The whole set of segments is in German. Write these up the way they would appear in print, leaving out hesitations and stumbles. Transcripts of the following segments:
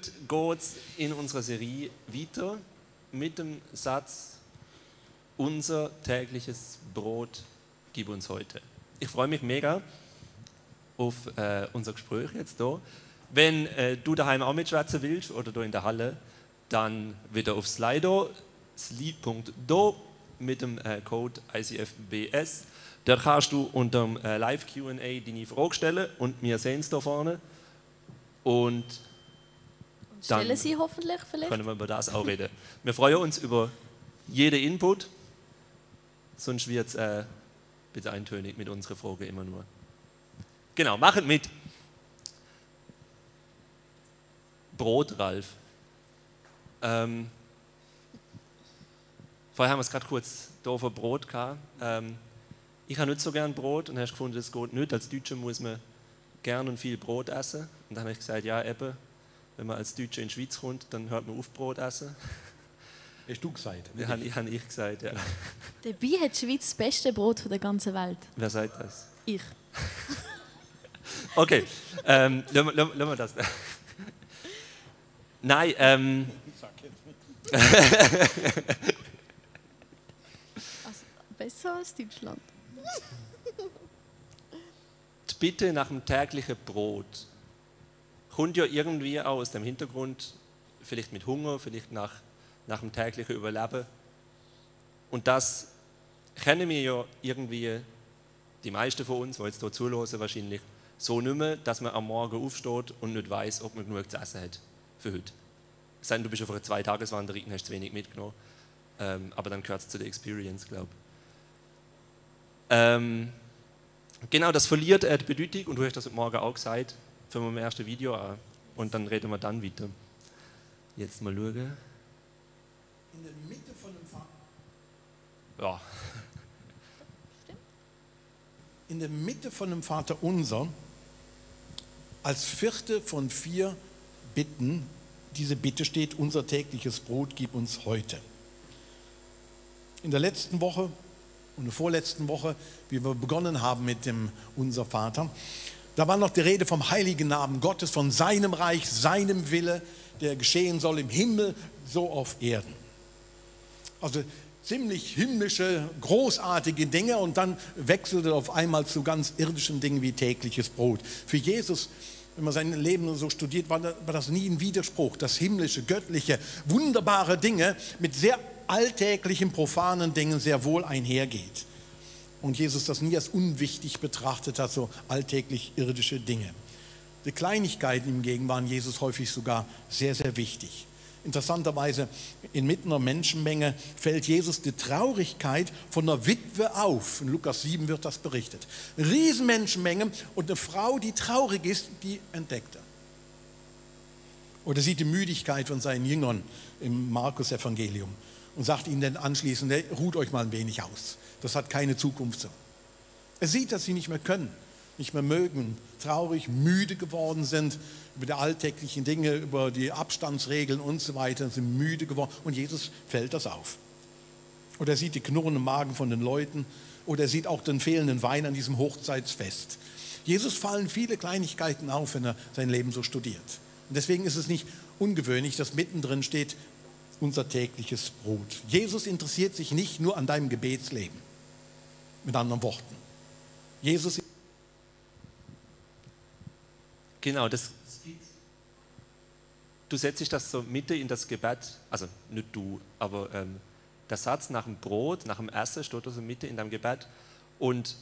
Heute geht es in unserer Serie weiter mit dem Satz: Unser tägliches Brot gib uns heute. Ich freue mich mega auf unser Gespräch jetzt hier. Wenn du daheim auch mitschwätzen willst oder hier in der Halle, dann wieder auf Slido, sli.do mit dem Code ICFBS. Dort kannst du unter dem Live-Q&A deine Frage stellen und wir sehen es hier vorne. Und dann stellen Sie hoffentlich vielleicht. Können wir über das auch reden. Wir freuen uns über jeden Input, sonst wird es ein bisschen eintönig mit unseren Fragen immer nur. Genau, macht mit. Brot, Ralf. Vorher haben wir es gerade kurz hier für Brot gehabt. Ich habe nicht so gern Brot und hast gefunden, das geht nicht. Als Deutscher muss man gern und viel Brot essen. Und dann habe ich gesagt, ja eben, wenn man als Deutscher in die Schweiz kommt, dann hört man auf Brot essen. Hast du gesagt? Ja, habe ich gesagt, ja. Dabei hat die Schweiz das beste Brot der ganzen Welt. Wer sagt das? Ich. Okay, lassen wir das. Nein, Sag jetzt nicht. Also, besser als Deutschland. die Bitte nach dem täglichen Brot kommt ja irgendwie auch aus dem Hintergrund, vielleicht mit Hunger, vielleicht nach dem täglichen Überleben. Und das kennen wir ja irgendwie, die meisten von uns, die jetzt hier zuhören, wahrscheinlich so nicht mehr, dass man am Morgen aufsteht und nicht weiß, ob man genug zu essen hat für heute. Es sei denn, du bist auf einer 2-Tages-Wanderung und hast zu wenig mitgenommen. Aber dann gehört es zu der Experience, glaube ich. Genau, das verliert die Bedeutung, und du hast das heute Morgen auch gesagt, für mein erstes Video an. Und dann reden wir dann weiter. Jetzt mal schauen. In der Mitte von dem Vater. Ja. In der Mitte von dem Vater unser, als vierte von 4 Bitten, diese Bitte steht: Unser tägliches Brot gib uns heute. In der letzten Woche und der vorletzten Woche, wie wir begonnen haben mit dem Unser Vater, da war noch die Rede vom heiligen Namen Gottes, von seinem Reich, seinem Wille, der geschehen soll im Himmel, so auf Erden. Also ziemlich himmlische, großartige Dinge, und dann wechselte auf einmal zu ganz irdischen Dingen wie tägliches Brot. Für Jesus, wenn man sein Leben so studiert, war das nie ein Widerspruch. Das himmlische, göttliche, wunderbare Dinge mit sehr alltäglichen, profanen Dingen sehr wohl einhergeht. Und Jesus das nie als unwichtig betrachtet hat, so alltäglich irdische Dinge. Die Kleinigkeiten hingegen waren Jesus häufig sogar sehr, sehr wichtig. Interessanterweise, inmitten einer Menschenmenge fällt Jesus die Traurigkeit von einer Witwe auf. In Lukas 7 wird das berichtet. Eine Riesenmenschenmenge und eine Frau, die traurig ist, die entdeckt er. Oder sieht die Müdigkeit von seinen Jüngern im Markus-Evangelium und sagt ihnen dann anschließend: Ruht euch mal ein wenig aus. Das hat keine Zukunft so. Er sieht, dass sie nicht mehr können, nicht mehr mögen, traurig, müde geworden sind über die alltäglichen Dinge, über die Abstandsregeln und so weiter, sind müde geworden, und Jesus fällt das auf. Oder er sieht die knurrenden Magen von den Leuten, oder er sieht auch den fehlenden Wein an diesem Hochzeitsfest. Jesus fallen viele Kleinigkeiten auf, wenn er sein Leben so studiert. Und deswegen ist es nicht ungewöhnlich, dass mittendrin steht: Unser tägliches Brot. Jesus interessiert sich nicht nur an deinem Gebetsleben. Mit anderen Worten. Jesus. Genau, du setzt dich das so Mitte in das Gebet, also nicht du, aber der Satz nach dem Brot, nach dem Essen steht so Mitte in deinem Gebet, und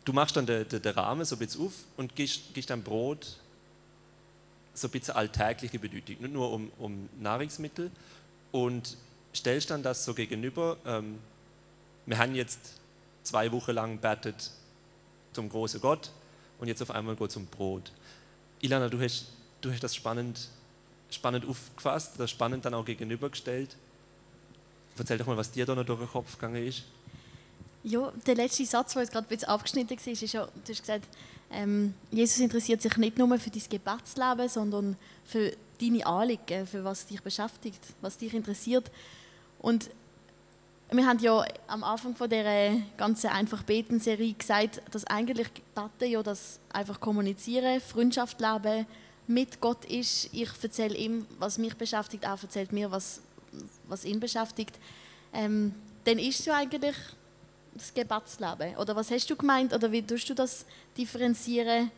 du machst dann den Rahmen so ein bisschen auf und gibst dein Brot so ein bisschen alltägliche Bedeutung, nicht nur um Nahrungsmittel, und stellst dann das so gegenüber. Wir haben jetzt 2 Wochen lang gebetet zum großen Gott, und jetzt auf einmal geht es um Brot. Ilana, du hast das spannend aufgefasst, das spannend dann auch gegenübergestellt. Erzähl doch mal, was dir da noch durch den Kopf gegangen ist. Ja, der letzte Satz, der jetzt gerade ein bisschen abgeschnitten war, ist ja, du hast gesagt, Jesus interessiert sich nicht nur für dein Gebetsleben, sondern für deine Anliegen, für was dich beschäftigt, was dich interessiert. Und wir haben ja am Anfang von dieser ganzen Einfach-Beten-Serie gesagt, dass eigentlich Beten ja das einfach kommunizieren, Freundschaft leben, mit Gott ist, ich erzähle ihm, was mich beschäftigt, er erzählt mir, was ihn beschäftigt, dann ist es ja eigentlich das Gebetsleben. Oder was hast du gemeint, oder wie tust du das differenzieren,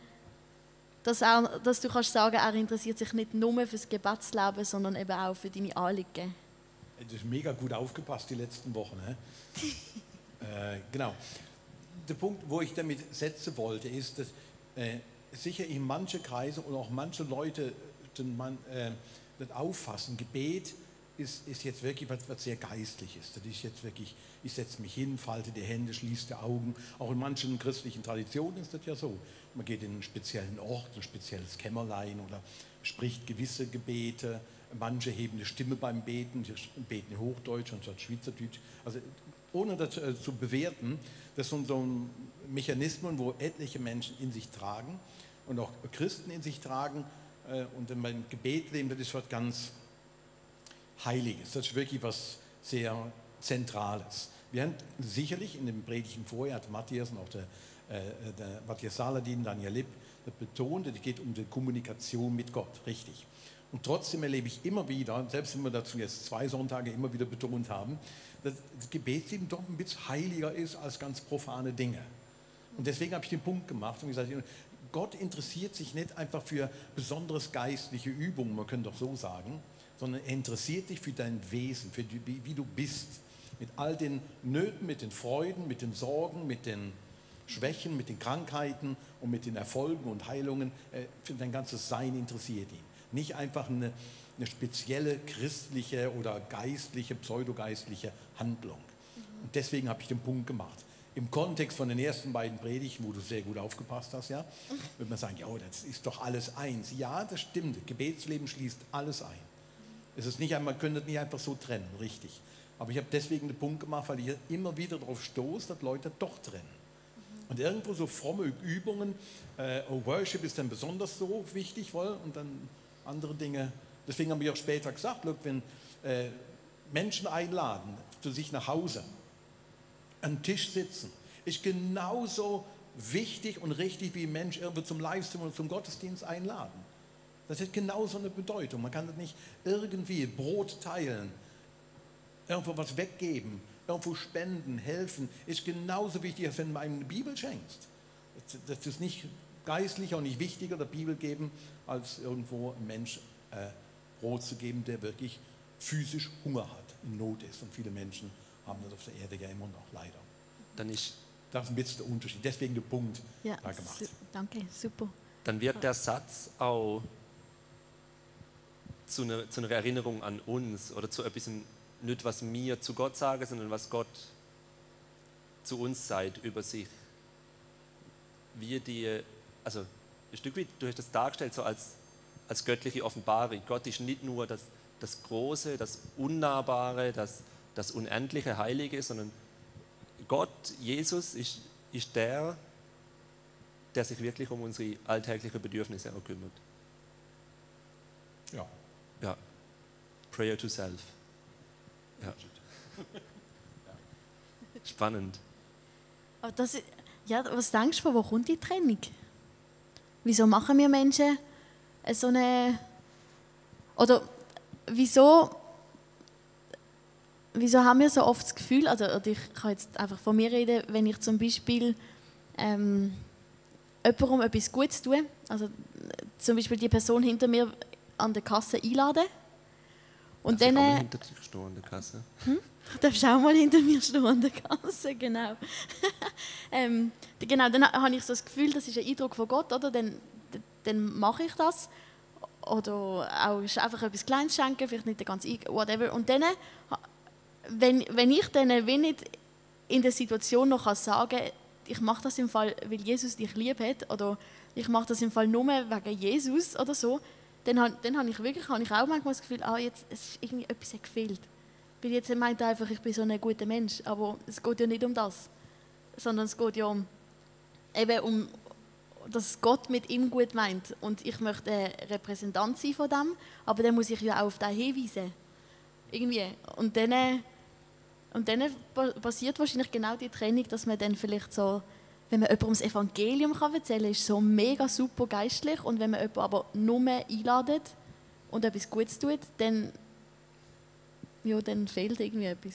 dass du kannst sagen, er interessiert sich nicht nur für das Gebetsleben, sondern eben auch für deine Anliegen? Du hast mega gut aufgepasst die letzten Wochen. Genau. Der Punkt, wo ich damit setzen wollte, ist, dass sicher in manche Kreise und auch manche Leute das auffassen, Gebet ist jetzt wirklich was sehr Geistliches. Das ist jetzt wirklich, ich setze mich hin, falte die Hände, schließe die Augen. Auch in manchen christlichen Traditionen ist das ja so. Man geht in einen speziellen Ort, ein spezielles Kämmerlein oder spricht gewisse Gebete. Manche heben die Stimme beim Beten, die beten in Hochdeutsch und statt Schweizerdeutsch. Also ohne das zu bewerten, das sind so Mechanismen, wo etliche Menschen in sich tragen und auch Christen in sich tragen. Und in meinem Gebetleben, das ist was ganz Heiliges. Das ist wirklich was sehr Zentrales. Wir haben sicherlich in den Predigten vorher, hat Matthias und auch der Matthias Saladin, Daniel Lipp, das betont, es geht um die Kommunikation mit Gott, richtig. Und trotzdem erlebe ich immer wieder, selbst wenn wir dazu jetzt 2 Sonntage immer wieder betont haben, dass das Gebetsleben doch ein bisschen heiliger ist als ganz profane Dinge. Und deswegen habe ich den Punkt gemacht und gesagt, Gott interessiert sich nicht einfach für besonderes geistliche Übungen, man könnte doch so sagen, sondern er interessiert sich für dein Wesen, für wie du bist. Mit all den Nöten, mit den Freuden, mit den Sorgen, mit den Schwächen, mit den Krankheiten und mit den Erfolgen und Heilungen. Für dein ganzes Sein interessiert ihn. Nicht einfach eine spezielle christliche oder geistliche, pseudogeistliche Handlung. Und deswegen habe ich den Punkt gemacht. Im Kontext von den ersten beiden Predigten, wo du sehr gut aufgepasst hast, ja, würde man sagen, ja, das ist doch alles eins. Ja, das stimmt. Gebetsleben schließt alles ein. Es ist nicht, man könnte das nicht einfach so trennen, richtig. Aber ich habe deswegen den Punkt gemacht, weil ich immer wieder darauf stoße, dass Leute doch trennen. Und irgendwo so fromme Übungen, Worship ist dann besonders so wichtig, und dann andere Dinge. Deswegen habe ich auch später gesagt, look, wenn Menschen einladen zu sich nach Hause, am Tisch sitzen, ist genauso wichtig und richtig, wie ein Mensch irgendwo zum Livestream oder zum Gottesdienst einladen. Das hat genauso eine Bedeutung. Man kann das nicht irgendwie Brot teilen, irgendwo was weggeben, irgendwo spenden, helfen. Ist genauso wichtig, als wenn du einem eine Bibel schenkst. Das ist nicht geistlicher und nicht wichtiger, der Bibel geben, als irgendwo einem Mensch Brot zu geben, der wirklich physisch Hunger hat, in Not ist. Und viele Menschen haben das auf der Erde ja immer noch, leider. Dann ist das ist ein bisschen der Unterschied. Deswegen der Punkt da gemacht. Danke, super. Dann wird der Satz auch zu einer Erinnerung an uns oder zu etwas, nicht was wir zu Gott sagen, sondern was Gott zu uns sagt über sich. Also ein Stück weit, du hast das dargestellt so als göttliche Offenbarung. Gott ist nicht nur das Große, das Unnahbare, das Unendliche, Heilige, sondern Gott, Jesus, ist der sich wirklich um unsere alltäglichen Bedürfnisse auch kümmert. Ja. Ja. Prayer to self. Ja. Spannend. Aber was denkst du, wo kommt die Trennung? Wieso machen wir Menschen so eine... Oder wieso haben wir so oft das Gefühl, also ich kann jetzt einfach von mir reden, wenn ich zum Beispiel jemandem etwas Gutes tue, also zum Beispiel die Person hinter mir an der Kasse einladen. Und darf dann... ich auch mal hinter dir stehen an der Kasse? Du darfst auch mal hinter mir stehen an der Kasse, genau. Genau, dann habe ich so das Gefühl, das ist ein Eindruck von Gott, oder? Dann mache ich das. Oder auch einfach etwas Kleines schenken, vielleicht nicht ganz whatever. Und dann, wenn ich dann nicht in der Situation noch sagen kann, ich mache das im Fall, weil Jesus dich lieb hat, oder ich mache das im Fall nur wegen Jesus oder so, dann habe ich auch manchmal das Gefühl, jetzt es ist irgendwie etwas gefehlt. Weil jetzt meint er einfach, ich bin so ein guter Mensch, aber es geht ja nicht um das, sondern es geht ja um, dass Gott mit ihm gut meint und ich möchte ein Repräsentant sein von dem, aber dann muss ich ja auch auf den hinweisen. Irgendwie. Und dann passiert wahrscheinlich genau die Trennung, dass man dann vielleicht so wenn man jemandem das Evangelium erzählen kann, ist so mega super geistlich. Und wenn man jemanden aber nur einladet und etwas Gutes tut, dann fehlt irgendwie etwas.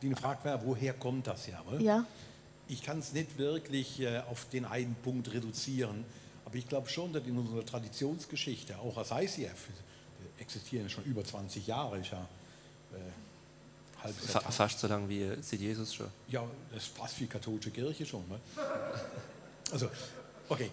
Die Frage wäre, woher kommt das ja? Oder? Ja. Ich kann es nicht wirklich auf den einen Punkt reduzieren, aber ich glaube schon, dass in unserer Traditionsgeschichte, auch als ICF, wir existieren schon über 20 Jahre, ist ja fast so lange wie seit Jesus schon. Ja, das ist fast wie katholische Kirche schon. Ne? Also, okay.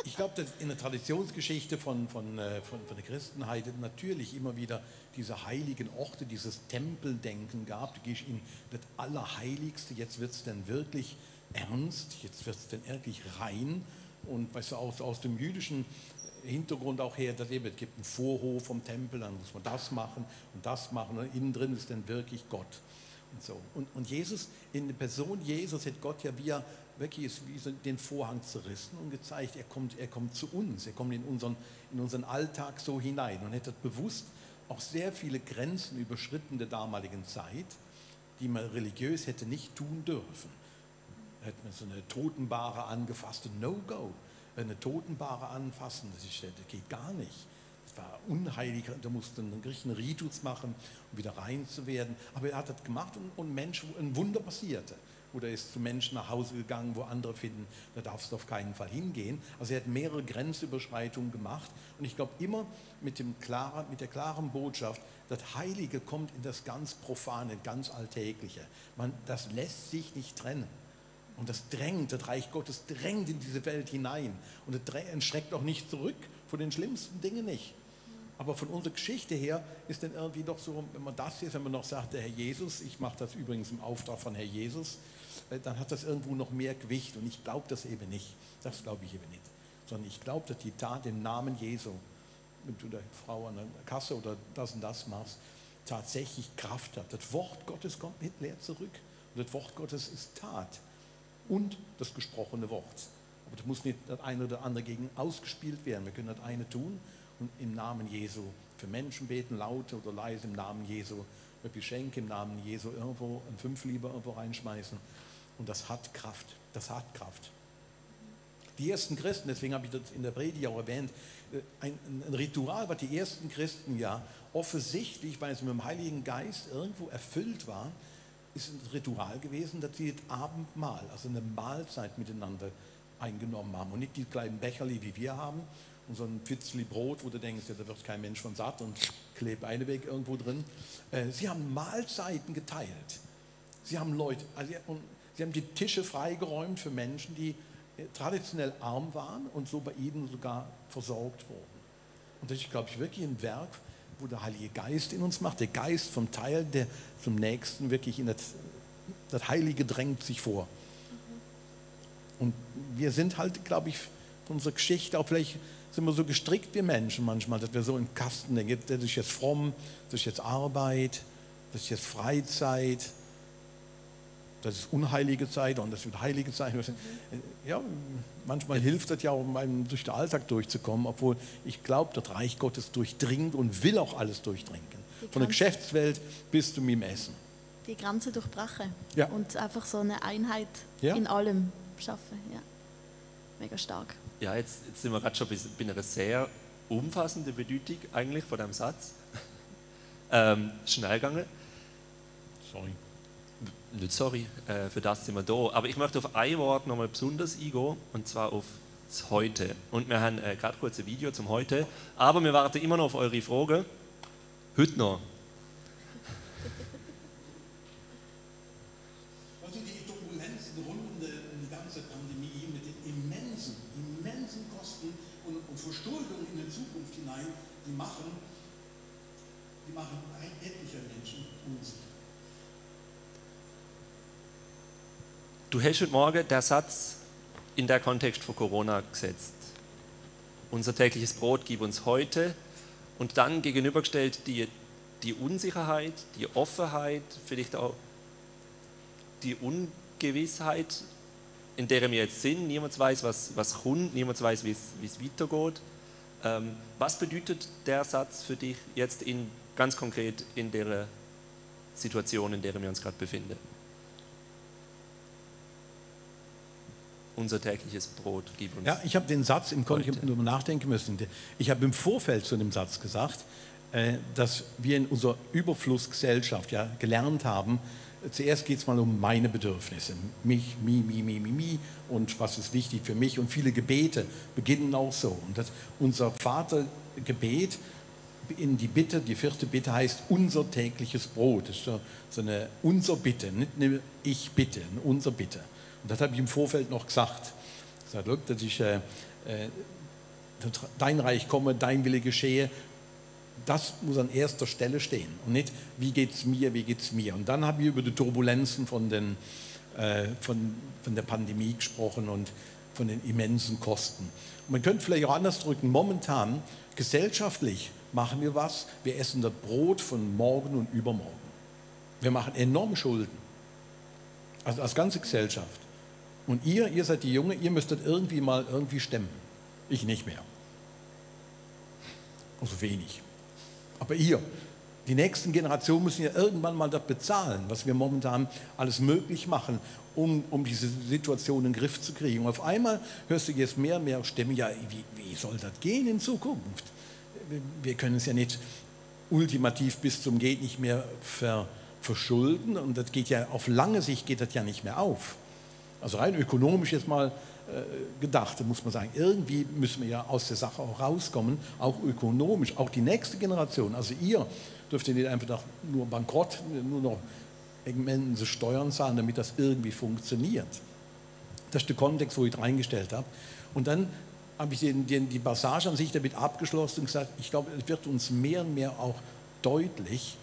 Ich glaube, dass in der Traditionsgeschichte von der Christenheit natürlich immer wieder diese heiligen Orte, dieses Tempeldenken gab. Du gehst in das Allerheiligste, jetzt wird es dann wirklich ernst, jetzt wird es dann wirklich rein. Und weißt du, aus dem jüdischen Hintergrund auch her, dass es gibt einen Vorhof vom Tempel, dann muss man das machen und innen drin ist dann wirklich Gott. Und so. Und Jesus, in der Person Jesus hat Gott ja wirklich den Vorhang zerrissen und gezeigt, er kommt zu uns, er kommt in unseren Alltag so hinein und hat bewusst auch sehr viele Grenzen überschritten der damaligen Zeit, die man religiös hätte nicht tun dürfen. Er hat so eine Totenbahre angefasst, No-Go. Eine Totenbahre anfassen, das geht gar nicht. Das war unheilig, da musste ein Ritus machen, um wieder rein zu werden. Aber er hat das gemacht und ein Wunder passierte. Oder er ist zu Menschen nach Hause gegangen, wo andere finden, da darfst du auf keinen Fall hingehen. Also er hat mehrere Grenzüberschreitungen gemacht. Und ich glaube immer mit der klaren Botschaft, das Heilige kommt in das ganz Profane, ganz Alltägliche. Das lässt sich nicht trennen. Und das Reich Gottes drängt in diese Welt hinein. Und es schreckt auch nicht zurück, vor den schlimmsten Dingen nicht. Aber von unserer Geschichte her ist dann irgendwie doch so, wenn man noch sagt, der Herr Jesus, ich mache das übrigens im Auftrag von Herr Jesus, dann hat das irgendwo noch mehr Gewicht. Und ich glaube das eben nicht. Das glaube ich eben nicht. Sondern ich glaube, dass die Tat im Namen Jesu, wenn du der Frau an der Kasse oder das und das machst, tatsächlich Kraft hat. Das Wort Gottes kommt nicht leer zurück. Und das Wort Gottes ist Tat. Und das gesprochene Wort. Aber das muss nicht das eine oder andere gegen ausgespielt werden. Wir können das eine tun und im Namen Jesu für Menschen beten, laut oder leise im Namen Jesu, ein Geschenk im Namen Jesu irgendwo, ein Fünflieber irgendwo reinschmeißen. Und das hat Kraft. Das hat Kraft. Die ersten Christen, deswegen habe ich das in der Predigt auch erwähnt, ein Ritual, was die ersten Christen ja offensichtlich, weil sie mit dem Heiligen Geist irgendwo erfüllt waren, ist ein Ritual gewesen, dass sie das Abendmahl, also eine Mahlzeit miteinander eingenommen haben. Und nicht die kleinen Becherli, wie wir haben, und so ein Pfitzli Brot, wo du denkst, ja, da wird kein Mensch von satt und klebt eine weg irgendwo drin. Sie haben Mahlzeiten geteilt. Sie haben sie haben die Tische freigeräumt für Menschen, die traditionell arm waren und so bei ihnen sogar versorgt wurden. Und das ist, glaube ich, wirklich ein Werk, wo der Heilige Geist in uns macht, der Geist vom Teil, der zum Nächsten wirklich in das Heilige drängt sich vor. Und wir sind halt, glaube ich, von unserer Geschichte, auch vielleicht sind wir so gestrickt wie Menschen manchmal, dass wir so in Kasten denken, das ist jetzt fromm, das ist jetzt Arbeit, das ist jetzt Freizeit, das ist unheilige Zeit und das wird heilige Zeit. Ja, manchmal hilft das ja, um einem durch den Alltag durchzukommen, obwohl ich glaube, das Reich Gottes durchdringt und will auch alles durchdringen. Von der Geschäftswelt bis zum Essen. Die Grenze durchbrechen ja. Und einfach so eine Einheit in allem schaffen. Ja. Mega stark. Ja, jetzt sind wir gerade schon bei einer sehr umfassenden Bedeutung eigentlich von diesem Satz. Schnell gegangen. Sorry. Nicht sorry, für das sind wir da. Aber ich möchte auf ein Wort nochmal besonders eingehen, und zwar auf das Heute. Und wir haben gerade kurz ein Video zum Heute, aber wir warten immer noch auf eure Fragen. Heute noch. Also die Turbulenzen rund um die ganze Pandemie mit den immensen Kosten und Verschuldungen in die Zukunft hinein, die machen etliche Menschen unsicher. Du hast heute Morgen den Satz in der Kontext von Corona gesetzt. Unser tägliches Brot gib uns heute. Und dann gegenübergestellt die Unsicherheit, die Offenheit, vielleicht auch die Ungewissheit, in der wir jetzt sind. Niemand weiß, was kommt, niemand weiß, wie es weitergeht. Was bedeutet der Satz für dich jetzt ganz konkret in der Situation, in der wir uns gerade befinden? unser tägliches Brot gib uns. Ja, ich habe den Satz im Kontext heute. darüber nachdenken müssen. Ich habe im Vorfeld zu dem Satz gesagt, dass wir in unserer Überflussgesellschaft ja gelernt haben, zuerst geht es mal um meine Bedürfnisse, mich, mi und was ist wichtig für mich. Und viele Gebete beginnen auch so. Und unser Vatergebet in die Bitte, die 4. Bitte heißt unser tägliches Brot. Das ist so eine unser Bitte, nicht eine Ich bitte, eine unser Bitte. Und das habe ich im Vorfeld noch gesagt. Ich habe gesagt, dass ich dein Reich komme, dein Wille geschehe. Das muss an erster Stelle stehen und nicht, wie geht es mir, wie geht es mir. Und dann habe ich über die Turbulenzen von der Pandemie gesprochen und von den immensen Kosten. Und man könnte vielleicht auch anders drücken, momentan gesellschaftlich machen wir was, wir essen das Brot von morgen und übermorgen. Wir machen enorme Schulden, also als ganze Gesellschaft. Und ihr seid die Junge, ihr müsstet irgendwie stemmen. Ich nicht mehr. Also wenig. Aber die nächsten Generationen müssen ja irgendwann mal das bezahlen, was wir momentan alles möglich machen, um diese Situation in den Griff zu kriegen. Und auf einmal hörst du jetzt mehr und mehr Stimmen, ja, wie soll das gehen in Zukunft? Wir können es ja nicht ultimativ bis zum Geht nicht mehr verschulden und das geht ja auf lange Sicht geht das ja nicht mehr auf. Also rein ökonomisch jetzt mal gedacht, da muss man sagen, irgendwie müssen wir ja aus der Sache auch rauskommen, auch ökonomisch, auch die nächste Generation. Also ihr dürft ihr nicht einfach nur bankrott, nur noch immense Steuern zahlen, damit das irgendwie funktioniert. Das ist der Kontext, wo ich reingestellt habe. Und dann habe ich die Passage an sich damit abgeschlossen und gesagt, ich glaube, es wird uns mehr und mehr auch deutlich,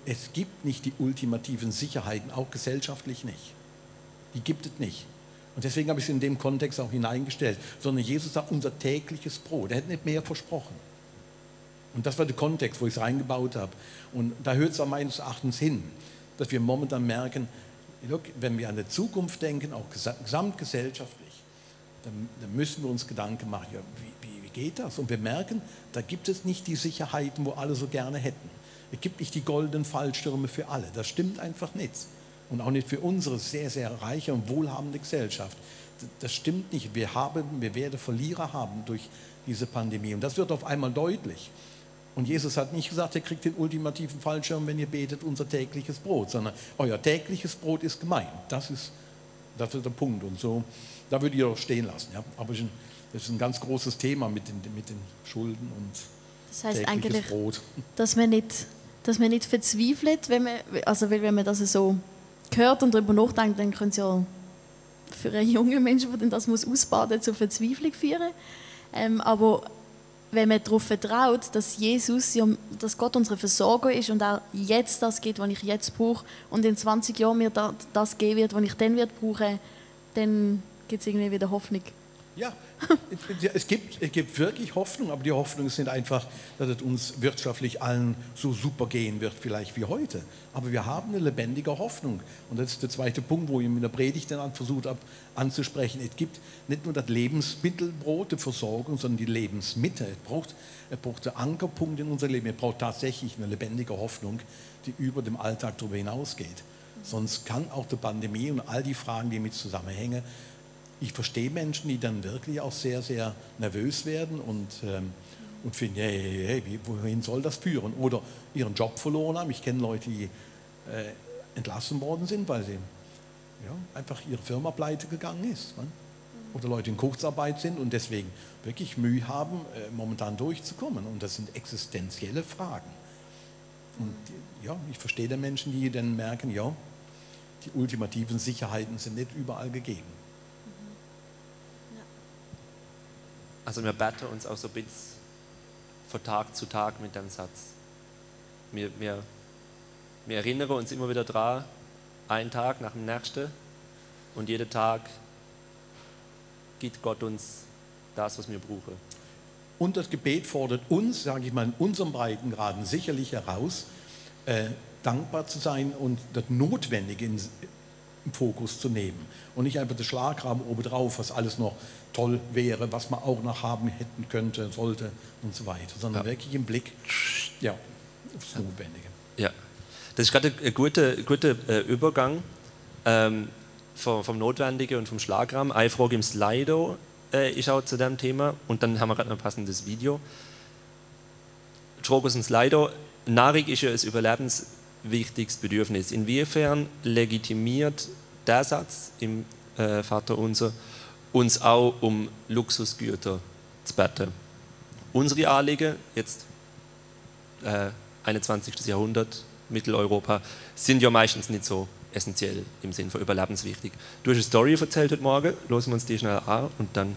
es gibt nicht die ultimativen Sicherheiten, auch gesellschaftlich nicht. Die gibt es nicht. Und deswegen habe ich es in dem Kontext auch hineingestellt. Sondern Jesus sagt, unser tägliches Brot. Er hätte nicht mehr versprochen. Und das war der Kontext, wo ich es reingebaut habe. Und da hört es auch meines Erachtens hin, dass wir momentan merken, wenn wir an die Zukunft denken, auch gesamtgesellschaftlich, dann müssen wir uns Gedanken machen, ja, wie geht das? Und wir merken, da gibt es nicht die Sicherheiten, wo alle so gerne hätten. Es gibt nicht die goldenen Fallschirme für alle. Das stimmt einfach nicht. Und auch nicht für unsere sehr, sehr reiche und wohlhabende Gesellschaft. Das stimmt nicht. Wir werden Verlierer haben durch diese Pandemie. Und das wird auf einmal deutlich. Und Jesus hat nicht gesagt, ihr kriegt den ultimativen Fallschirm, wenn ihr betet, unser tägliches Brot, sondern euer tägliches Brot ist gemeint. Das ist der Punkt. Und so, da würde ich auch stehen lassen. Ja? Aber das ist ein ganz großes Thema mit den Schulden und das heißt tägliches eigentlich, Brot. Dass man nicht verzweifelt, weil wenn man das so hört und darüber nachdenkt, dann könnte es ja für einen jungen Menschen, der das ausbaden muss, zur Verzweiflung führen. Aber wenn man darauf vertraut, dass dass Gott unsere Versorger ist und auch jetzt das gibt, was ich jetzt brauche und in 20 Jahren mir das geben wird, was ich dann brauchen, dann gibt es irgendwie wieder Hoffnung. Ja, es gibt wirklich Hoffnung, aber die Hoffnungen sind einfach, dass es uns wirtschaftlich allen so super gehen wird, vielleicht wie heute. Aber wir haben eine lebendige Hoffnung. Und das ist der zweite Punkt, wo ich in der Predigt dann versucht habe anzusprechen. Es gibt nicht nur das Lebensmittelbrot, die Versorgung, sondern die Lebensmittel. Es braucht einen Ankerpunkt in unser Leben. Es braucht tatsächlich eine lebendige Hoffnung, die über dem Alltag darüber hinausgeht. Sonst kann auch die Pandemie und all die Fragen, die mit zusammenhängen, ich verstehe Menschen, die dann wirklich auch sehr, sehr nervös werden und finden, hey, wohin soll das führen? Oder ihren Job verloren haben. Ich kenne Leute, die entlassen worden sind, weil sie einfach ihre Firma pleite gegangen ist. Ne? Oder Leute in Kurzarbeit sind und deswegen wirklich Mühe haben, momentan durchzukommen. Und das sind existenzielle Fragen. Und ich verstehe die Menschen, die dann merken, die ultimativen Sicherheiten sind nicht überall gegeben. Also wir beten uns auch so ein bisschen von Tag zu Tag mit dem Satz. Wir erinnern uns immer wieder daran, einen Tag nach dem nächsten und jeden Tag gibt Gott uns das, was wir brauchen. Und das Gebet fordert uns, sage ich mal, in unserem Breitengraden sicherlich heraus, dankbar zu sein und das Notwendige im Fokus zu nehmen. Und nicht einfach das Schlagrahmen obendrauf, was alles noch toll wäre, was man auch noch haben hätten könnte, sollte und so weiter, sondern wirklich im Blick aufs Notwendige. Ja, das ist gerade ein guter Übergang. vom Notwendigen und vom Schlagrahmen. Eine Frage im Slido ist auch zu dem Thema und dann haben wir gerade noch ein passendes Video. Die Frage aus dem Slido: Nahrung ist ja ein überlebenswichtiges Bedürfnis. Inwiefern legitimiert der Satz im Vaterunser uns auch um Luxusgüter zu beten? Unsere Anliegen, jetzt 21. Jahrhundert, Mitteleuropa, sind ja meistens nicht so essentiell im Sinne von überlebenswichtig. Du hast eine Story erzählt heute Morgen, hören wir uns die schnell an und dann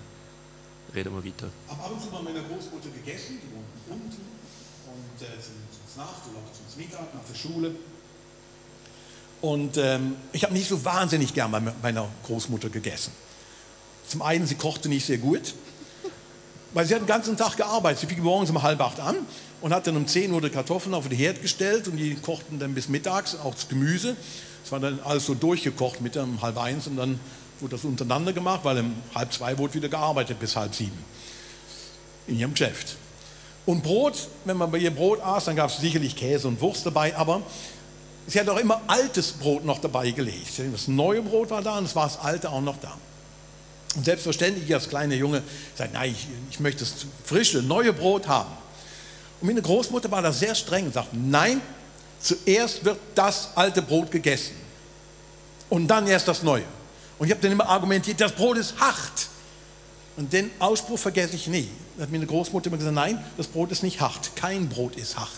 reden wir weiter. Ich habe ab und zu mal mit meiner Großmutter gegessen, die wohnt unten, und zum Nacht oder auch zum Mittag nach der Schule. Und ich habe nicht so wahnsinnig gern bei meiner Großmutter gegessen. Zum einen, sie kochte nicht sehr gut, weil sie hat den ganzen Tag gearbeitet. Sie fing morgens um 7:30 an und hat dann um 10 Uhr die Kartoffeln auf den Herd gestellt und die kochten dann bis mittags, auch das Gemüse. Es war dann alles so durchgekocht mit um 12:30 und dann wurde das untereinander gemacht, weil um 1:30 wurde wieder gearbeitet bis 6:30 in ihrem Geschäft. Und Brot, wenn man bei ihr Brot aß, dann gab es sicherlich Käse und Wurst dabei, aber sie hat auch immer altes Brot noch dabei gelegt. Das neue Brot war da und es war das alte auch noch da. Und selbstverständlich, ich als kleiner Junge sagte, nein, ich möchte das frische, neue Brot haben. Und meine Großmutter war da sehr streng und sagte, nein, zuerst wird das alte Brot gegessen und dann erst das neue. Und ich habe dann immer argumentiert, das Brot ist hart. Und den Ausspruch vergesse ich nie. Da hat meine Großmutter immer gesagt, nein, das Brot ist nicht hart. Kein Brot ist hart.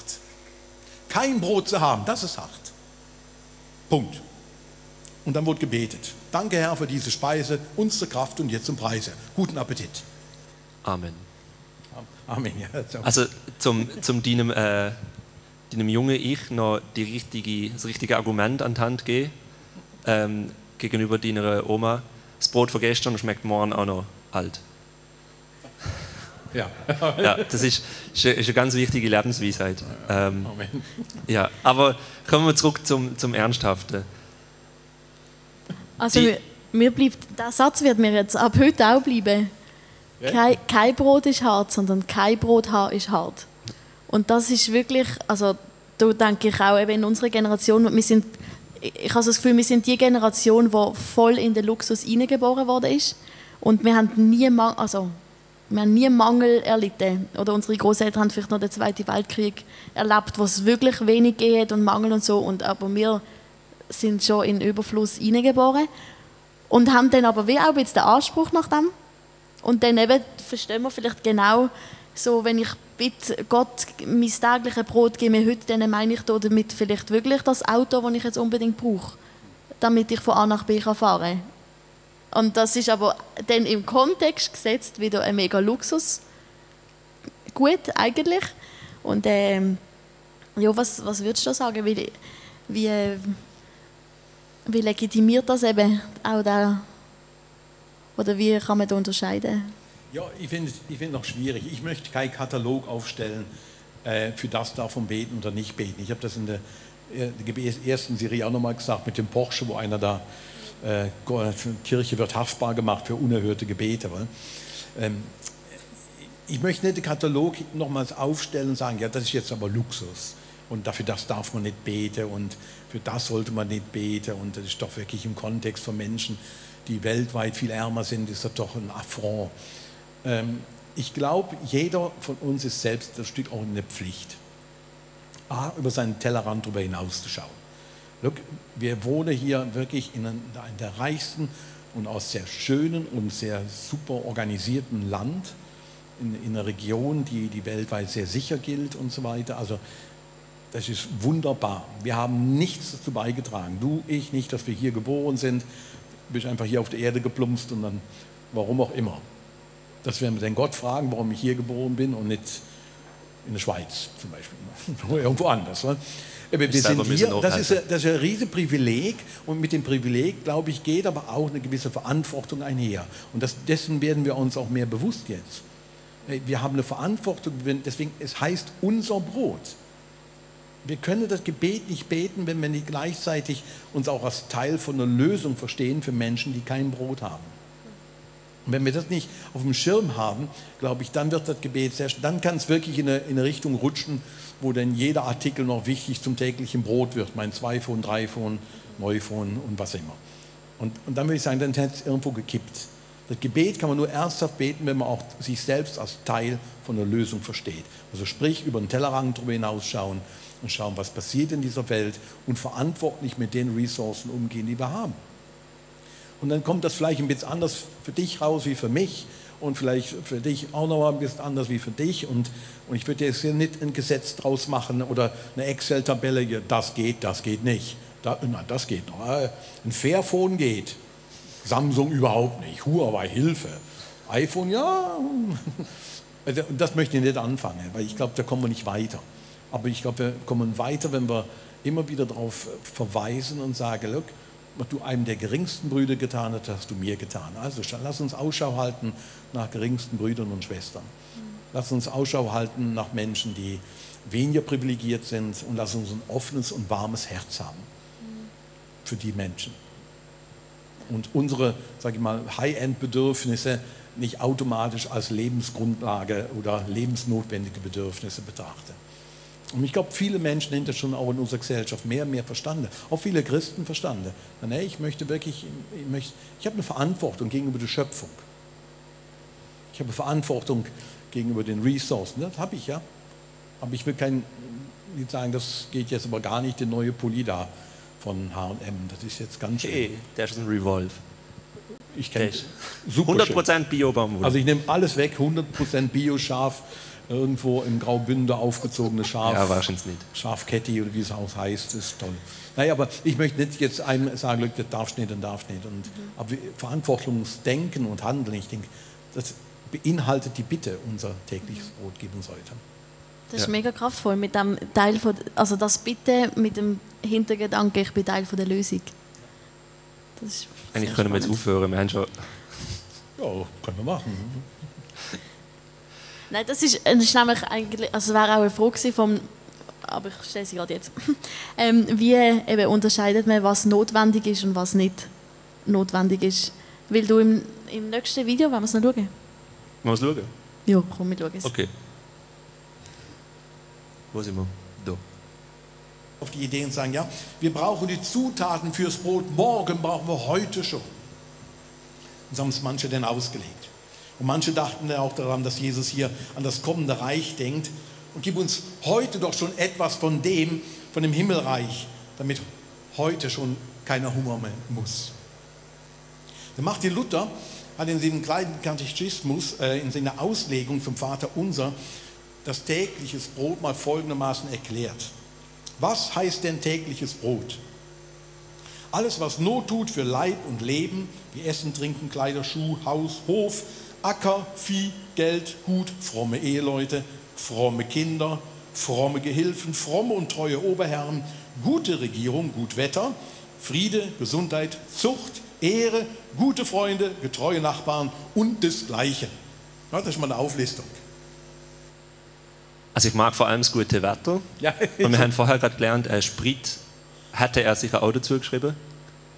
Kein Brot zu haben, das ist hart. Punkt. Und dann wurde gebetet. Danke, Herr, für diese Speise, uns zur Kraft und jetzt zum Preise. Guten Appetit. Amen. Amen. Ja, also zum deinem jungen Ich noch das richtige Argument an die Hand geben, gegenüber deiner Oma. Das Brot von gestern schmeckt morgen auch noch alt. Ja. Ja, das ist eine ganz wichtige Lebensweisheit. Amen. Ja, aber kommen wir zurück zum Ernsthaften. Also der Satz wird mir jetzt ab heute auch bleiben. Ja. Kein Brot ist hart, sondern kein Brothaar ist hart. Und das ist wirklich, also da denke ich auch eben in unserer Generation, ich habe das Gefühl, wir sind die Generation, die voll in den Luxus hineingeboren worden ist. Und wir haben nie Mangel erlitten. Oder unsere Großeltern haben vielleicht noch den Zweiten Weltkrieg erlebt, wo es wirklich wenig geht und Mangel und so. Aber wir sind schon in Überfluss hineingeboren und haben dann aber wie auch jetzt den Anspruch nach dem. Und dann eben verstehen wir vielleicht genau so, wenn ich bitte Gott mein tägliches Brot gebe mir heute, dann meine ich damit vielleicht wirklich das Auto, das ich jetzt unbedingt brauche, damit ich von A nach B fahren kann. Und das ist aber dann im Kontext gesetzt wieder ein mega Luxus. Gut, eigentlich. Und ja, was würdest du sagen? Wie legitimiert das eben auch da? Oder wie kann man da unterscheiden? Ja, ich finde noch schwierig. Ich möchte keinen Katalog aufstellen, für das davon beten oder nicht beten. Ich habe das in der ersten Serie auch nochmal gesagt mit dem Porsche, wo einer da, Kirche wird haftbar gemacht für unerhörte Gebete. Ich möchte nicht den Katalog nochmals aufstellen und sagen, ja, das ist jetzt aber Luxus. Und für das darf man nicht beten und für das sollte man nicht beten. Und das ist doch wirklich im Kontext von Menschen, die weltweit viel ärmer sind, ist das doch ein Affront. Ich glaube, jeder von uns ist selbst ein Stück auch in der Pflicht, über seinen Tellerrand darüber hinauszuschauen. Look, wir wohnen hier wirklich in der reichsten und auch sehr schönen und sehr super organisierten Land, in einer Region, die weltweit sehr sicher gilt und so weiter. Also das ist wunderbar. Wir haben nichts dazu beigetragen. Du, ich nicht, dass wir hier geboren sind. Du bist einfach hier auf der Erde geplumpst und dann, warum auch immer. Dass wir den Gott fragen, warum ich hier geboren bin und nicht in der Schweiz zum Beispiel. Oder irgendwo anders. Wir sind hier, das ist ein riesiges Privileg und mit dem Privileg, glaube ich, geht aber auch eine gewisse Verantwortung einher. Und dessen werden wir uns auch mehr bewusst jetzt. Wir haben eine Verantwortung, deswegen, es heißt unser Brot. Wir können das Gebet nicht beten, wenn wir nicht gleichzeitig uns auch als Teil von einer Lösung verstehen für Menschen, die kein Brot haben. Und wenn wir das nicht auf dem Schirm haben, glaube ich, dann wird das Gebet dann kann es wirklich in eine Richtung rutschen, wo dann jeder Artikel noch wichtig zum täglichen Brot wird. Mein 2 Pfund, 3 Pfund, 9 Pfund und was immer. Und dann würde ich sagen, dann hätte es irgendwo gekippt. Das Gebet kann man nur ernsthaft beten, wenn man auch sich selbst als Teil von der Lösung versteht. Also sprich, über den Tellerrand darüber hinausschauen und schauen, was passiert in dieser Welt und verantwortlich mit den Ressourcen umgehen, die wir haben. Und dann kommt das vielleicht ein bisschen anders für dich raus wie für mich und vielleicht für dich auch noch ein bisschen anders wie für dich. Und ich würde jetzt hier nicht ein Gesetz draus machen oder eine Excel-Tabelle, ja, das geht nicht. Nein, das geht noch. Ein Fairphone geht. Samsung überhaupt nicht. Huawei, Hilfe. iPhone, ja. Das möchte ich nicht anfangen, weil ich glaube, da kommen wir nicht weiter. Aber ich glaube, wir kommen weiter, wenn wir immer wieder darauf verweisen und sagen, look, was du einem der geringsten Brüder getan hast, hast du mir getan. Also lass uns Ausschau halten nach geringsten Brüdern und Schwestern. Lass uns Ausschau halten nach Menschen, die weniger privilegiert sind und lass uns ein offenes und warmes Herz haben für die Menschen. Und unsere, sage ich mal, High-End-Bedürfnisse nicht automatisch als Lebensgrundlage oder lebensnotwendige Bedürfnisse betrachten. Und ich glaube, viele Menschen haben das schon auch in unserer Gesellschaft mehr und mehr verstanden. Auch viele Christen verstanden. Nee, ich habe eine Verantwortung gegenüber der Schöpfung. Ich habe eine Verantwortung gegenüber den Ressourcen. Das habe ich, ja. Aber ich will nicht sagen, das geht jetzt aber gar nicht, der neue Pulli da von H&M. Das ist jetzt ganz schön. Hey, der ist ein Revolve. Ich kenne super 100% Bio-Baumwolle. Also ich nehme alles weg, 100% Bio-Schaf, irgendwo im Graubünden aufgezogene Schaf. Ja, wahrscheinlich nicht. Schafketti oder wie es auch heißt, das ist toll. Naja, aber ich möchte nicht jetzt einem sagen, das darfst nicht und darfst nicht. Aber Verantwortungsdenken und Handeln, ich denke, das beinhaltet die Bitte, unser tägliches Brot gib uns heute. Das ist mega kraftvoll, mit dem Teil also das Bitte mit dem Hintergedanken, ich bin Teil von der Lösung. Eigentlich können wir jetzt aufhören, wir haben schon... Ja, können wir machen. Nein, das ist nämlich eigentlich, also wäre auch eine Frage vom, aber ich stelle sie gerade jetzt. Wie eben unterscheidet man, was notwendig ist und was nicht notwendig ist? Weil du im nächsten Video, wollen wir es noch schauen? Wollen wir es schauen? Ja, komm, wir schauen es. Okay. Wo sind wir? Da. Auf die Idee und sagen, ja, wir brauchen die Zutaten fürs Brot, morgen brauchen wir heute schon. Und so haben es manche denn ausgelegt. Und manche dachten ja auch daran, dass Jesus hier an das kommende Reich denkt und gib uns heute doch schon etwas von dem Himmelreich, damit heute schon keiner Hunger mehr muss. Der Martin Luther hat in seinem kleinen Katechismus, in seiner Auslegung vom Vater Unser, das tägliches Brot mal folgendermaßen erklärt. Was heißt denn tägliches Brot? Alles, was Not tut für Leib und Leben, wie Essen, Trinken, Kleider, Schuh, Haus, Hof, Acker, Vieh, Geld, Gut, fromme Eheleute, fromme Kinder, fromme Gehilfen, fromme und treue Oberherren, gute Regierung, gut Wetter, Friede, Gesundheit, Zucht, Ehre, gute Freunde, getreue Nachbarn und desgleichen. Ja, das ist mal eine Auflistung. Also ich mag vor allem das gute Wetter. Ja. Und wir haben vorher gerade gelernt, Sprit hätte er sicher auch dazu geschrieben.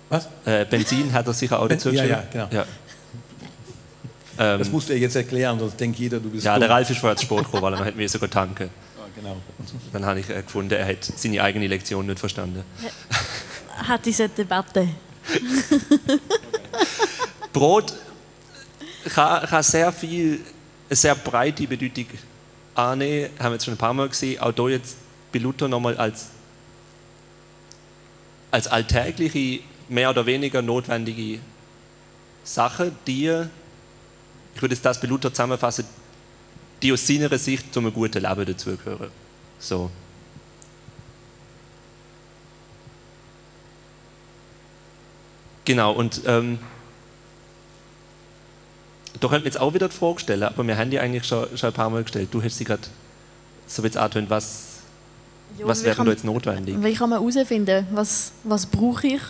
Was? Benzin hat er sicher auch dazu geschrieben. Ja, genau. Ja. Das musst du jetzt erklären, sonst denkt jeder, du bist ja, dumm. der Ralf ist vorher zu Sport gekommen, weil er hätte sogar tanken. Ja, genau. Dann habe ich gefunden, er hat seine eigene Lektion nicht verstanden. Hat diese Debatte. Brot kann eine sehr breite Bedeutung annehmen, haben wir jetzt schon ein paar Mal gesehen, auch hier jetzt bei Luther nochmal als alltägliche, mehr oder weniger notwendige Sache, die, ich würde jetzt das bei Luther zusammenfassen, die aus seiner Sicht zu einem guten Leben dazugehören. So. Genau, und da könnten wir jetzt auch wieder die Frage stellen, aber wir haben die eigentlich schon ein paar Mal gestellt. Du hast sie gerade so jetzt angetönt, was wäre da jetzt notwendig? Wie kann man herausfinden, was brauche ich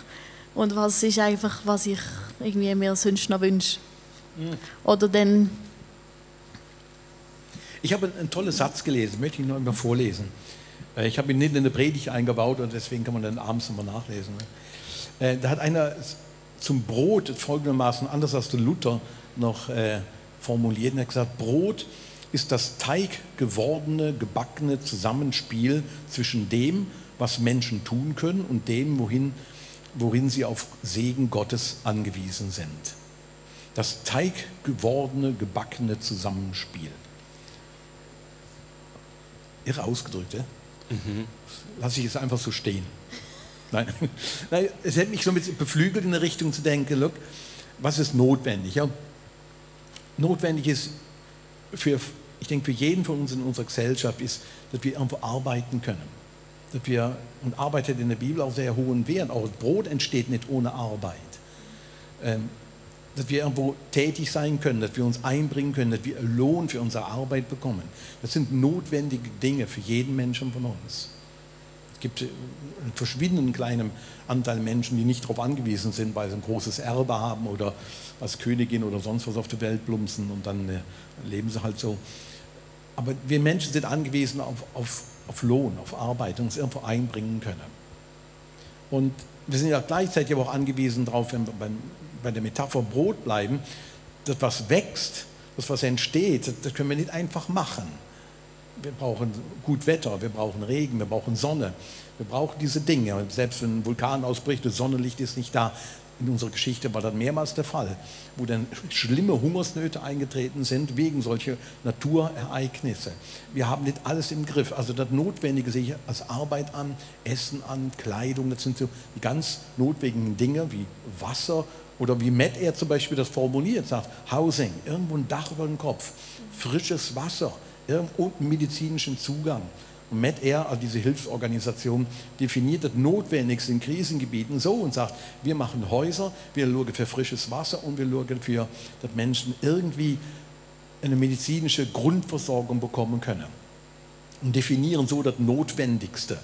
und was ist einfach, was ich irgendwie mir sonst noch wünsche? Oder dann... Ich habe einen tollen Satz gelesen, möchte ich noch einmal vorlesen. Ich habe ihn nicht in eine Predigt eingebaut und deswegen kann man dann abends nochmal nachlesen. Da hat einer zum Brot folgendermaßen, anders als der Luther, noch formuliert. Er hat gesagt, Brot ist das teiggewordene, gebackene Zusammenspiel zwischen dem, was Menschen tun können und dem, wohin worin sie auf Segen Gottes angewiesen sind. Das teiggewordene, gebackene Zusammenspiel. Irre ausgedrückt, ja? Lass ich es einfach so stehen. Nein, es hätte mich so mit beflügelt in der Richtung zu denken, look, was ist notwendig? Ja? Notwendig ist ich denke, für jeden von uns in unserer Gesellschaft ist, dass wir irgendwo arbeiten können. Und Arbeit hat in der Bibel auch sehr hohen Wert. Auch Brot entsteht nicht ohne Arbeit. Dass wir irgendwo tätig sein können, dass wir uns einbringen können, dass wir Lohn für unsere Arbeit bekommen. Das sind notwendige Dinge für jeden Menschen von uns. Es gibt einen verschwindend kleinen Anteil Menschen, die nicht darauf angewiesen sind, weil sie ein großes Erbe haben oder als Königin oder sonst was auf der Welt plumpsen und dann leben sie halt so. Aber wir Menschen sind angewiesen auf Lohn, auf Arbeit und uns irgendwo einbringen können. Und wir sind ja gleichzeitig aber auch angewiesen darauf, wenn wir bei der Metapher Brot bleiben, dass was wächst, dass was entsteht, das können wir nicht einfach machen. Wir brauchen gut Wetter, wir brauchen Regen, wir brauchen Sonne, wir brauchen diese Dinge. Und selbst wenn ein Vulkan ausbricht, das Sonnenlicht ist nicht da. In unserer Geschichte war das mehrmals der Fall, wo dann schlimme Hungersnöte eingetreten sind wegen solcher Naturereignisse. Wir haben nicht alles im Griff. Also das Notwendige sehe ich als Arbeit an, Essen an, Kleidung. Das sind so die ganz notwendigen Dinge wie Wasser oder wie Matt Air zum Beispiel das formuliert, sagt Housing, irgendwo ein Dach über dem Kopf, frisches Wasser, irgendwo einen medizinischen Zugang. Und Matt Air, also diese Hilfsorganisation, definiert das Notwendigste in Krisengebieten so und sagt, wir machen Häuser, wir schauen für frisches Wasser und wir schauen dafür, dass Menschen irgendwie eine medizinische Grundversorgung bekommen können. Und definieren so das Notwendigste.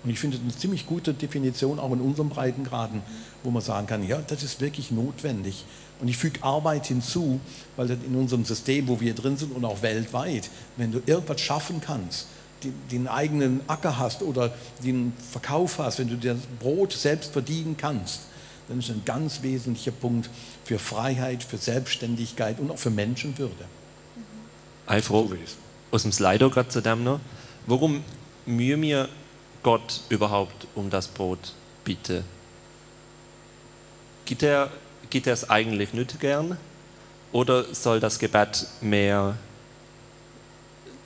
Und ich finde das eine ziemlich gute Definition, auch in unseren Breitengraden, wo man sagen kann, ja, das ist wirklich notwendig. Und ich füge Arbeit hinzu, weil das in unserem System, wo wir drin sind und auch weltweit, wenn du irgendwas schaffen kannst, den eigenen Acker hast oder den Verkauf hast, wenn du das Brot selbst verdienen kannst, dann ist ein ganz wesentlicher Punkt für Freiheit, für Selbstständigkeit und auch für Menschenwürde. Eine Frage aus dem Slido gerade zu dem noch. Warum müssen wir Gott überhaupt um das Brot bitten? Gibt er es eigentlich nicht gern? Oder soll das Gebet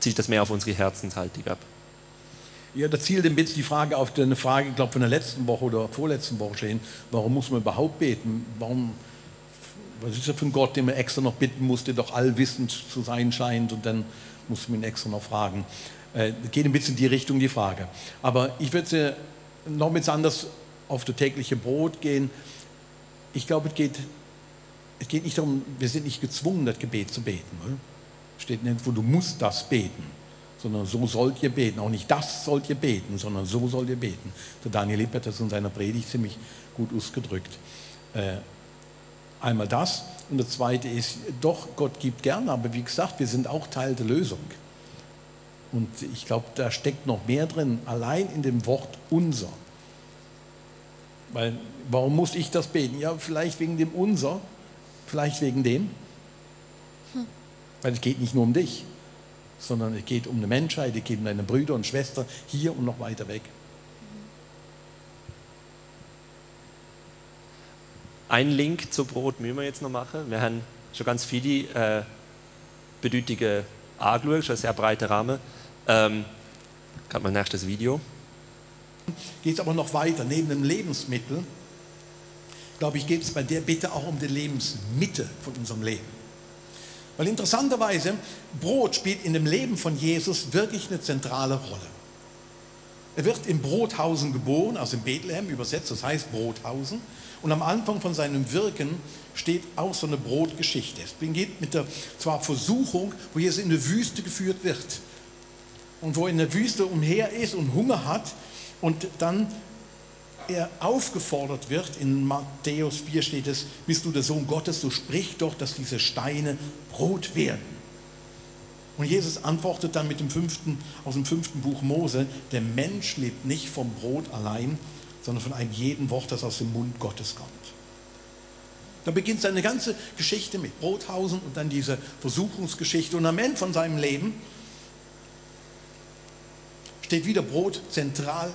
zieht das mehr auf unsere Herzenshaltung ab? Ja, da zielt ein bisschen die Frage auf eine Frage, ich glaube, von der letzten Woche oder vorletzten Woche stehen. Warum muss man überhaupt beten? Was ist das für ein Gott, den man extra noch bitten muss, der doch allwissend zu sein scheint und dann muss man ihn extra noch fragen? Geht ein bisschen in die Richtung, die Frage. Aber ich würde noch ein bisschen anders auf das tägliche Brot gehen. Ich glaube, es geht nicht darum, wir sind nicht gezwungen, das Gebet zu beten. Oder? Steht nirgendwo, du musst das beten, sondern so sollt ihr beten. Auch nicht das sollt ihr beten, sondern so sollt ihr beten. Der Daniel Lipp hat das in seiner Predigt ziemlich gut ausgedrückt. Einmal das und das Zweite ist, doch, Gott gibt gerne, aber wie gesagt, wir sind auch Teil der Lösung. Und ich glaube, da steckt noch mehr drin, allein in dem Wort unser. Weil, warum muss ich das beten? Ja, vielleicht wegen dem unser, vielleicht wegen dem. Weil es geht nicht nur um dich, sondern es geht um eine Menschheit, es geht um deine Brüder und Schwestern hier und noch weiter weg. Ein Link zu Brot müssen wir jetzt noch machen. Wir haben schon ganz viele Bedeutungen angeschaut, schon ein sehr breiter Rahmen. Gerade mein nächstes Video. Geht es aber noch weiter, neben dem Lebensmittel, glaube ich, geht es bei der Bitte auch um die Lebensmitte von unserem Leben. Weil interessanterweise, Brot spielt in dem Leben von Jesus wirklich eine zentrale Rolle. Er wird im Brothausen geboren, also in Bethlehem übersetzt, das heißt Brothausen. Und am Anfang von seinem Wirken steht auch so eine Brotgeschichte. Es beginnt mit der zwar Versuchung, wo Jesus in die Wüste geführt wird. Und wo er in der Wüste umher ist und Hunger hat und dann er aufgefordert wird, in Matthäus 4 steht es, bist du der Sohn Gottes, so sprich doch, dass diese Steine Brot werden. Und Jesus antwortet dann aus dem 5. Buch Mose, der Mensch lebt nicht vom Brot allein, sondern von einem jeden Wort, das aus dem Mund Gottes kommt. Da beginnt seine ganze Geschichte mit Brothausen und dann diese Versuchungsgeschichte. Und am Ende von seinem Leben steht wieder Brot zentral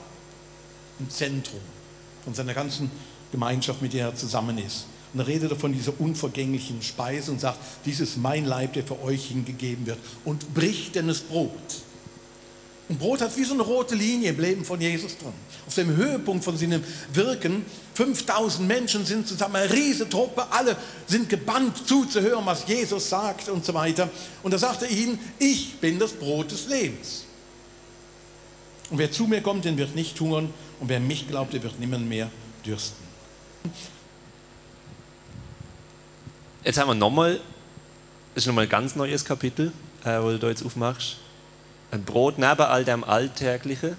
im Zentrum. von seiner ganzen Gemeinschaft, mit der er zusammen ist. Und er redet von dieser unvergänglichen Speise und sagt, dies ist mein Leib, der für euch hingegeben wird. Und bricht denn das Brot. Und Brot hat wie so eine rote Linie im Leben von Jesus drin. Auf dem Höhepunkt von seinem Wirken, 5000 Menschen sind zusammen, eine riesige Truppe, alle sind gebannt zuzuhören, was Jesus sagt und so weiter. Und da sagte er ihnen, ich bin das Brot des Lebens. Und wer zu mir kommt, den wird nicht hungern. Und wer mich glaubt, der wird niemand mehr dürsten. Jetzt haben wir nochmal, das ist nochmal ein ganz neues Kapitel, wo du da jetzt aufmachst. Ein Brot neben all dem Alltäglichen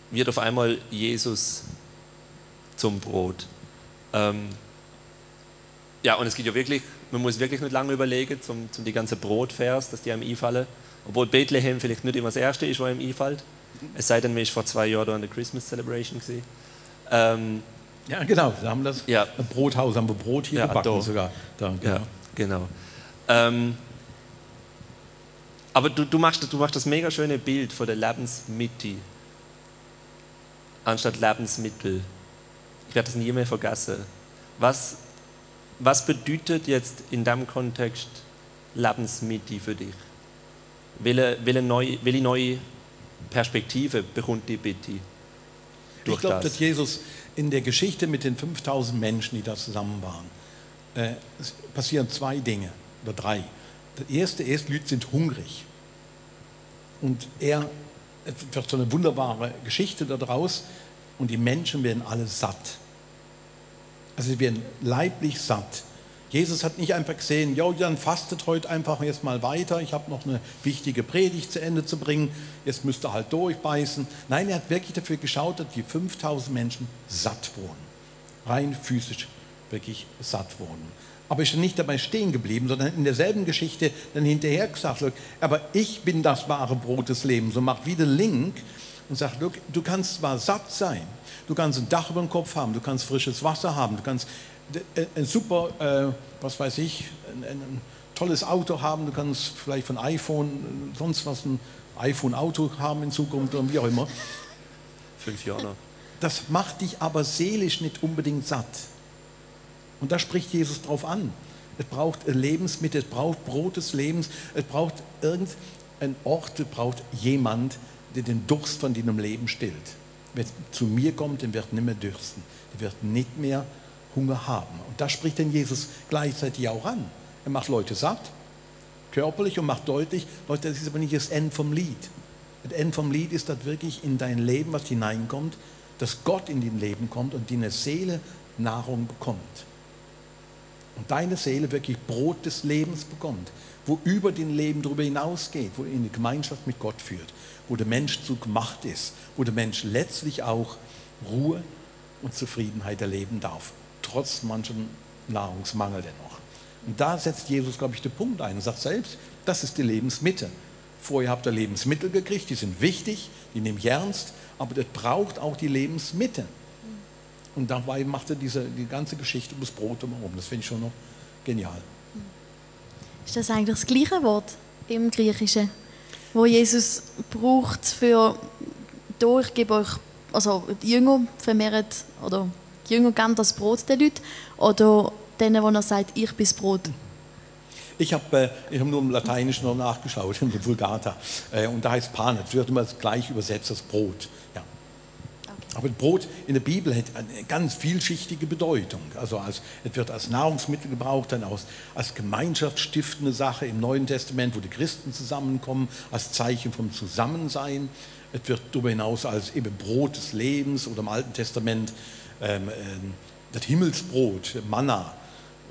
wird auf einmal Jesus zum Brot. Ja, und es geht ja wirklich, man muss wirklich nicht lange überlegen, zum die ganzen Brotvers, dass die einem einfallen. Obwohl Bethlehem vielleicht nicht immer das Erste ist, was einem einfällt. Es sei denn, man ist vor 2 Jahren da an der Christmas Celebration gesehen. Ja, genau, da haben wir das Brothaus, haben wir Brot hier gebacken da. sogar. Da, genau. Ja, genau. Aber du machst das mega schöne Bild von der Lebensmitte anstatt Lebensmittel. Ich werde das nie mehr vergessen. Was bedeutet jetzt in diesem Kontext Lebensmitte für dich? Welche neue Perspektive bekommt die Bitte? Ich glaube, dass Jesus in der Geschichte mit den 5000 Menschen, die da zusammen waren, es passieren 2 Dinge oder 3. Das erste ist, Leute sind hungrig. Und es wird so eine wunderbare Geschichte daraus und die Menschen werden alle satt. Also sie werden leiblich satt. Jesus hat nicht einfach gesehen, ja, dann fastet heute einfach jetzt mal weiter, ich habe noch eine wichtige Predigt zu Ende zu bringen, jetzt müsst ihr halt durchbeißen. Nein, er hat wirklich dafür geschaut, dass die 5000 Menschen satt wurden. Rein physisch wirklich satt wurden. Aber ist nicht dabei stehen geblieben, sondern in derselben Geschichte dann hinterher gesagt, aber ich bin das wahre Brot des Lebens. Und macht wieder Link und sagt, du kannst zwar satt sein, du kannst ein Dach über dem Kopf haben, du kannst frisches Wasser haben, du kannst ein super, was weiß ich, ein tolles Auto haben, du kannst vielleicht von iPhone, sonst was, ein iPhone-Auto haben in Zukunft oder wie auch immer. 5 Jahre noch. Das macht dich aber seelisch nicht unbedingt satt. Und da spricht Jesus drauf an. Es braucht Lebensmittel, es braucht Brot des Lebens, es braucht irgendeinen Ort, es braucht jemand, der den Durst von deinem Leben stillt. Wer zu mir kommt, den wird nicht mehr dürsten, der wird nicht mehr Hunger haben. Und da spricht dann Jesus gleichzeitig auch an. Er macht Leute satt, körperlich, und macht deutlich, Leute, das ist aber nicht das Ende vom Lied. Das Ende vom Lied ist, dass wirklich in dein Leben was hineinkommt, dass Gott in dein Leben kommt und deine Seele Nahrung bekommt. Und deine Seele wirklich Brot des Lebens bekommt, wo über den Leben darüber hinausgeht, wo in die Gemeinschaft mit Gott führt, wo der Mensch zu gemacht ist, wo der Mensch letztlich auch Ruhe und Zufriedenheit erleben darf, trotz manchem Nahrungsmangel dennoch. Und da setzt Jesus, glaube ich, den Punkt ein und sagt selbst, das ist die Lebensmitte. Vorher habt ihr Lebensmittel gekriegt, die sind wichtig, die nehme ich ernst, aber das braucht auch die Lebensmitte. Und dabei macht er die ganze Geschichte um das Brot drumherum. Das finde ich schon noch genial. Ist das eigentlich das gleiche Wort im Griechischen, wo Jesus braucht für «Ich gebe euch», also die Jünger vermehren, oder die Jünger geben das Brot den Leuten, oder denen, wo er sagt, ich bin das Brot? Ich habe nur im Lateinischen noch nachgeschaut, in der Vulgata. Und da heißt Panet, das wird immer gleich übersetzt, das Brot. Ja. Aber Brot in der Bibel hat eine ganz vielschichtige Bedeutung. Also es wird als Nahrungsmittel gebraucht, dann als gemeinschaftsstiftende Sache im Neuen Testament, wo die Christen zusammenkommen, als Zeichen vom Zusammensein. Es wird darüber hinaus als eben Brot des Lebens oder im Alten Testament das Himmelsbrot, Manna,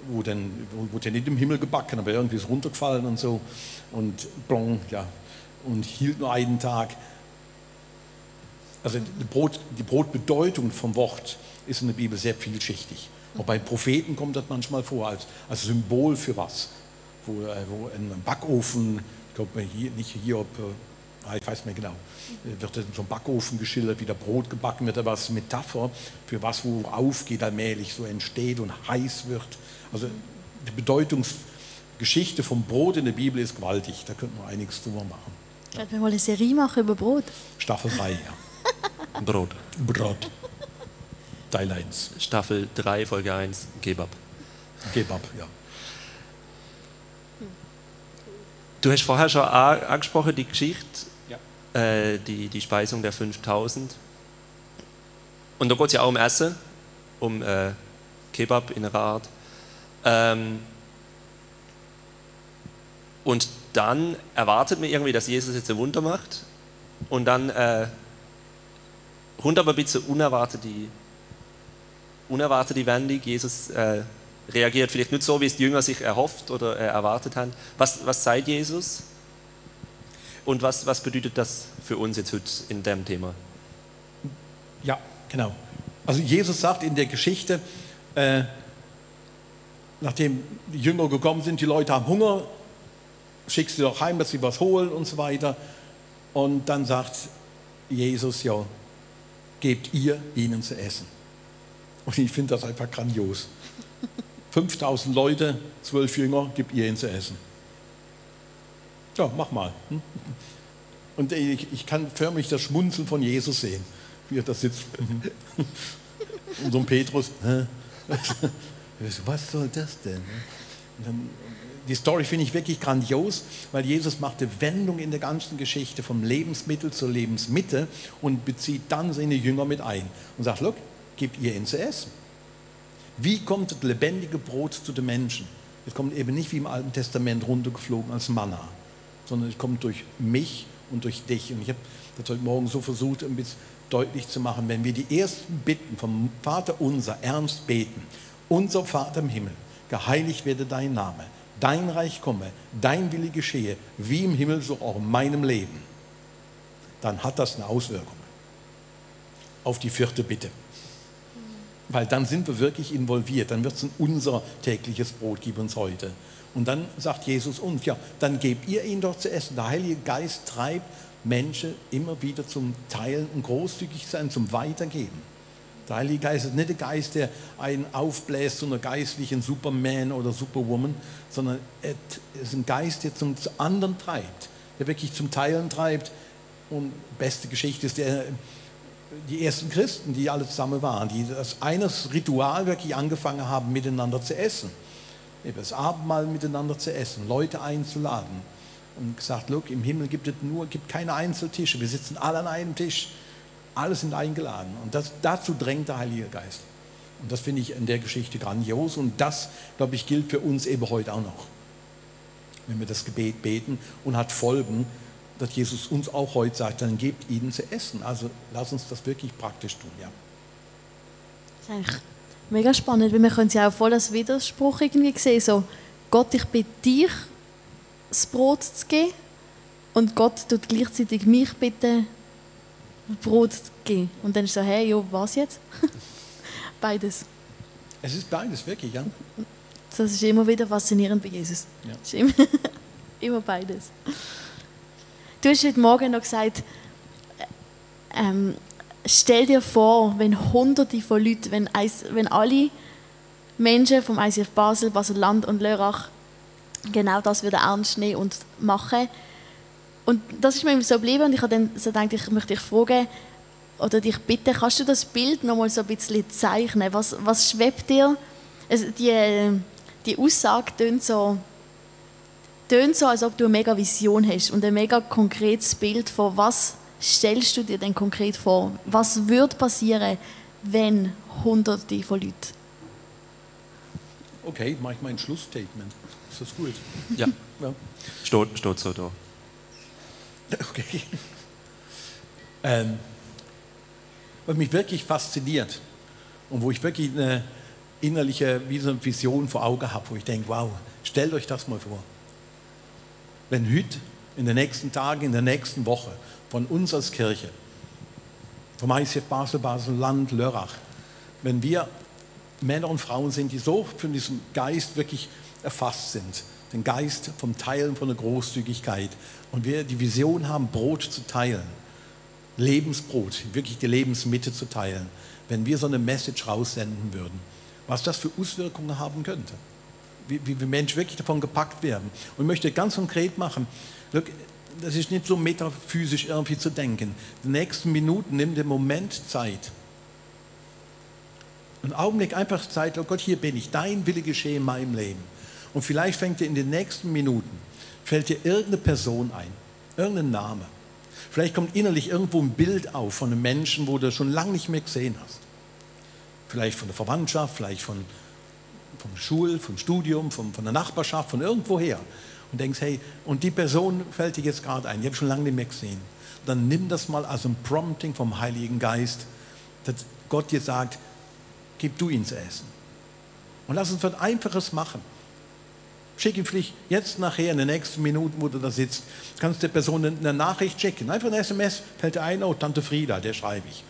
wurde ja nicht im Himmel gebacken, aber irgendwie ist runtergefallen und so. Und blong, ja, und hielt nur einen Tag. Also die Brotbedeutung vom Wort ist in der Bibel sehr vielschichtig. Auch bei Propheten kommt das manchmal vor, als Symbol für was. Wo ein Backofen, ich glaube nicht Hiob, ich weiß nicht mehr genau, wird in so einem Backofen geschildert, wie da Brot gebacken wird, aber als Metapher für was, wo aufgeht, allmählich so entsteht und heiß wird. Also die Bedeutungsgeschichte vom Brot in der Bibel ist gewaltig, da könnten wir einiges drüber machen. Ich werde mir mal eine Serie machen über Brot. Staffel 3, ja. Brot. Teil 1. Staffel 3, Folge 1, Kebab. Kebab, ja. Du hast vorher schon angesprochen, die Geschichte, Ja. die Speisung der 5000. Und da geht es ja auch um Essen, um Kebab in einer Art. Und dann erwartet man irgendwie, dass Jesus jetzt ein Wunder macht. Und dann rund aber ein bisschen unerwartete Wendung. Jesus reagiert vielleicht nicht so, wie es die Jünger sich erhofft oder erwartet haben. Was sagt Jesus? Und was bedeutet das für uns jetzt heute in dem Thema? Ja, genau. Also Jesus sagt in der Geschichte, nachdem die Jünger gekommen sind, die Leute haben Hunger, schickst sie doch heim, dass sie was holen und so weiter. Und dann sagt Jesus, ja, gebt ihr ihnen zu essen. Und ich finde das einfach grandios. 5000 Leute, 12 Jünger, gebt ihr ihnen zu essen. Ja, mach mal. Und ich kann förmlich das Schmunzeln von Jesus sehen, wie er da sitzt. Und so ein Petrus, was soll das denn? Und dann, die Story finde ich wirklich grandios, weil Jesus macht eine Wendung in der ganzen Geschichte vom Lebensmittel zur Lebensmitte und bezieht dann seine Jünger mit ein und sagt, look, gebt ihr ihnen zu essen. Wie kommt das lebendige Brot zu den Menschen? Es kommt eben nicht wie im Alten Testament runtergeflogen als Manna, sondern es kommt durch mich und durch dich. Und ich habe das heute Morgen so versucht, ein bisschen deutlich zu machen, wenn wir die ersten Bitten vom Vater unser ernst beten, unser Vater im Himmel, geheiligt werde dein Name, dein Reich komme, dein Wille geschehe, wie im Himmel, so auch in meinem Leben, dann hat das eine Auswirkung auf die 4. Bitte. Weil dann sind wir wirklich involviert, dann wird es unser tägliches Brot, gib uns heute. Und dann sagt Jesus uns, ja, dann gebt ihr ihnen doch zu essen. Der Heilige Geist treibt Menschen immer wieder zum Teilen und großzügig sein, zum Weitergeben. Der Heilige Geist ist nicht der Geist, der einen aufbläst, so einer geistlichen Superman oder Superwoman, sondern es ist ein Geist, der zum anderen treibt, der wirklich zum Teilen treibt. Und beste Geschichte ist die ersten Christen, die alle zusammen waren, die das eines Ritual wirklich angefangen haben, miteinander zu essen. Das Abendmahl miteinander zu essen, Leute einzuladen. Und gesagt, look, im Himmel gibt keine Einzeltische, wir sitzen alle an einem Tisch. Alle sind eingeladen und dazu drängt der Heilige Geist. Und das finde ich in der Geschichte grandios und das, glaube ich, gilt für uns eben heute auch noch. Wenn wir das Gebet beten und hat Folgen, dass Jesus uns auch heute sagt, dann gebt ihnen zu essen. Also lass uns das wirklich praktisch tun. Ja. Das ist eigentlich mega spannend, weil wir können es ja auch voll als Widerspruch irgendwie sehen. So, Gott, ich bitte dich, das Brot zu geben und Gott tut gleichzeitig mich bitten, Brot zu geben. Und dann ist so, hey, jo, was jetzt? Beides. Es ist beides, wirklich, ja. Das ist immer wieder faszinierend bei Jesus. Ja. Es ist immer beides. Du hast heute Morgen noch gesagt, stell dir vor, wenn Hunderte von Leuten, wenn alle Menschen vom ICF Basel, Basel-Land und Lörrach genau das würden ernst nehmen und machen. Und das ist mir immer so geblieben und ich habe dann so gedacht, ich möchte dich fragen oder dich bitten, kannst du das Bild noch mal so ein bisschen zeichnen? Was schwebt dir? Also die Aussage tönt so, als ob du eine mega Vision hast und ein mega konkretes Bild von was stellst du dir denn konkret vor? Was würde passieren, wenn Hunderte von Leuten? Okay, mache ich mein Schlussstatement. Ist das gut? Ja, Ja. steht so da. Okay. Was mich wirklich fasziniert und wo ich wirklich eine innerliche wie so eine Vision vor Augen habe, wo ich denke, wow, stellt euch das mal vor. Wenn heute, in den nächsten Tagen, in der nächsten Woche von uns als Kirche, vom ICF Basel, Basel-Land, Lörrach, wenn wir Männer und Frauen sind, die so von diesem Geist wirklich erfasst sind, den Geist vom Teilen, von der Großzügigkeit, und wir die Vision haben, Brot zu teilen, Lebensbrot, wirklich die Lebensmitte zu teilen, wenn wir so eine Message raussenden würden, was das für Auswirkungen haben könnte, wie Menschen wirklich davon gepackt werden. Und ich möchte ganz konkret machen, look, das ist nicht so metaphysisch irgendwie zu denken. Die nächsten Minuten nimm den Moment Zeit Einen Augenblick einfach Zeit, oh Gott, hier bin ich, dein Wille geschehe in meinem Leben. Und vielleicht fängt dir in den nächsten Minuten, fällt dir irgendeine Person ein, irgendein Name. Vielleicht kommt innerlich irgendwo ein Bild auf von einem Menschen, wo du schon lange nicht mehr gesehen hast. Vielleicht von der Verwandtschaft, vielleicht vom vom Studium, von der Nachbarschaft, von irgendwoher. Und denkst, hey, und die Person fällt dir jetzt gerade ein, die habe ich schon lange nicht mehr gesehen. Dann nimm das mal als ein Prompting vom Heiligen Geist, dass Gott dir sagt, gib du ihn zu essen. Und lass uns was Einfaches machen. Schick ihm vielleicht jetzt nachher, in den nächsten Minuten, wo du da sitzt, kannst der Person eine Nachricht schicken. Einfach eine SMS, fällt dir ein, oh, Tante Frieda, der schreibe ich.